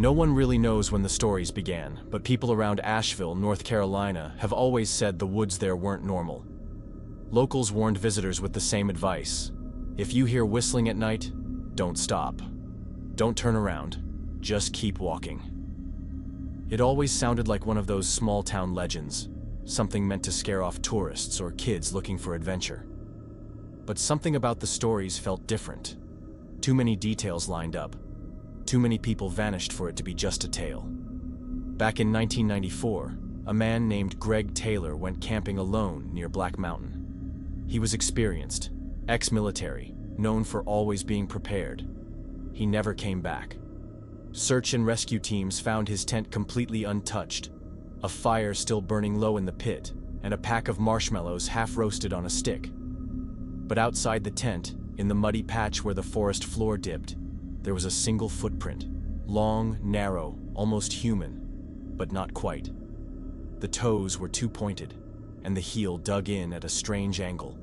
No one really knows when the stories began, but people around Asheville, North Carolina, have always said the woods there weren't normal. Locals warned visitors with the same advice. If you hear whistling at night, don't stop. Don't turn around. Just keep walking. It always sounded like one of those small-town legends, something meant to scare off tourists or kids looking for adventure. But something about the stories felt different. Too many details lined up. Too many people vanished for it to be just a tale. Back in 1994, a man named Greg Taylor went camping alone near Black Mountain. He was experienced, ex-military, known for always being prepared. He never came back. Search and rescue teams found his tent completely untouched, a fire still burning low in the pit, and a pack of marshmallows half roasted on a stick. But outside the tent, in the muddy patch where the forest floor dipped, there was a single footprint, long, narrow, almost human, but not quite. The toes were too pointed, and the heel dug in at a strange angle.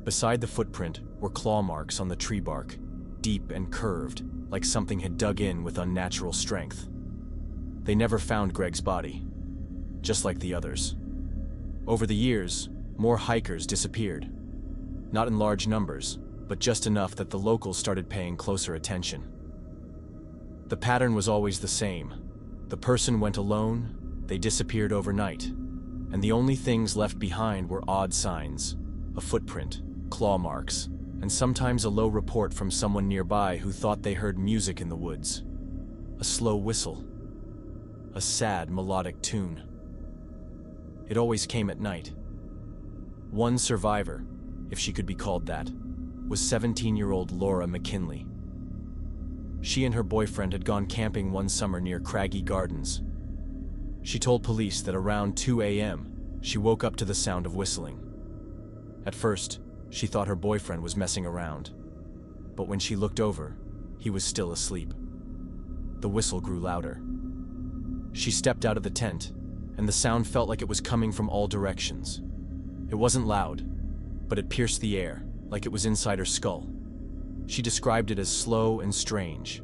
Beside the footprint were claw marks on the tree bark, deep and curved, like something had dug in with unnatural strength. They never found Greg's body, just like the others. Over the years, more hikers disappeared. Not in large numbers, but just enough that the locals started paying closer attention. The pattern was always the same. The person went alone, they disappeared overnight, and the only things left behind were odd signs, a footprint, claw marks, and sometimes a low report from someone nearby who thought they heard music in the woods. A slow whistle. A sad melodic tune. It always came at night. One survivor, if she could be called that, was 17-year-old Laura McKinley. She and her boyfriend had gone camping one summer near Craggy Gardens. She told police that around 2 a.m., she woke up to the sound of whistling. At first, she thought her boyfriend was messing around, but when she looked over, he was still asleep. The whistle grew louder. She stepped out of the tent, and the sound felt like it was coming from all directions. It wasn't loud, but it pierced the air, like it was inside her skull. She described it as slow and strange,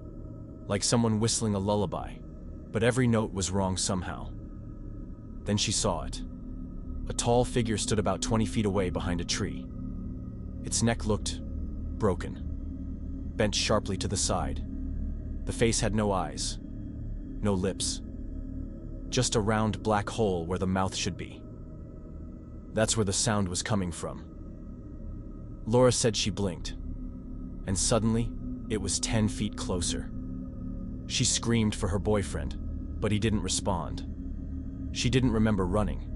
like someone whistling a lullaby, but every note was wrong somehow. Then she saw it. A tall figure stood about 20 feet away behind a tree. Its neck looked broken, bent sharply to the side. The face had no eyes, no lips, just a round black hole where the mouth should be. That's where the sound was coming from. Laura said she blinked, and suddenly, it was 10 feet closer. She screamed for her boyfriend, but he didn't respond. She didn't remember running.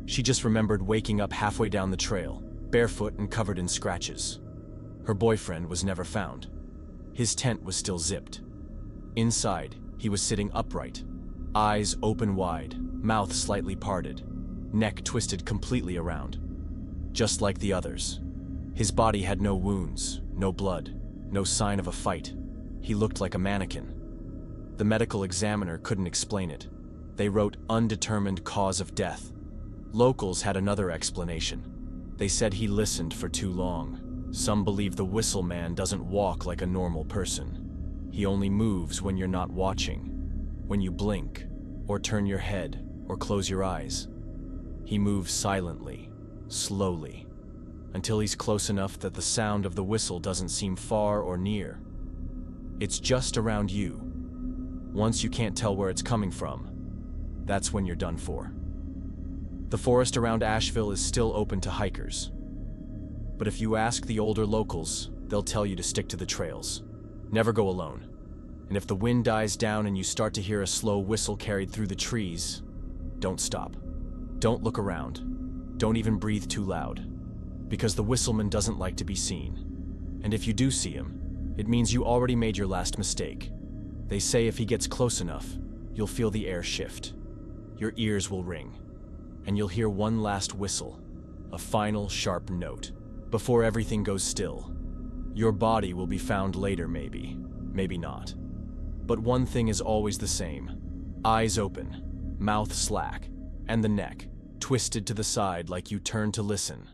She just remembered waking up halfway down the trail, barefoot and covered in scratches. Her boyfriend was never found. His tent was still zipped. Inside, he was sitting upright, eyes open wide, mouth slightly parted, neck twisted completely around, just like the others. His body had no wounds, no blood, no sign of a fight. He looked like a mannequin. The medical examiner couldn't explain it. They wrote undetermined cause of death. Locals had another explanation. They said he listened for too long. Some believe the whistle man doesn't walk like a normal person. He only moves when you're not watching, when you blink, or turn your head, or close your eyes. He moves silently, slowly, until he's close enough that the sound of the whistle doesn't seem far or near. It's just around you. Once you can't tell where it's coming from, that's when you're done for. The forest around Asheville is still open to hikers. But if you ask the older locals, they'll tell you to stick to the trails. Never go alone. And if the wind dies down and you start to hear a slow whistle carried through the trees, don't stop. Don't look around. Don't even breathe too loud, because the whistleman doesn't like to be seen. And if you do see him, it means you already made your last mistake. They say if he gets close enough, you'll feel the air shift. Your ears will ring, and you'll hear one last whistle, a final sharp note, before everything goes still. Your body will be found later, maybe, maybe not. But one thing is always the same. Eyes open, mouth slack, and the neck twisted to the side like you turned to listen.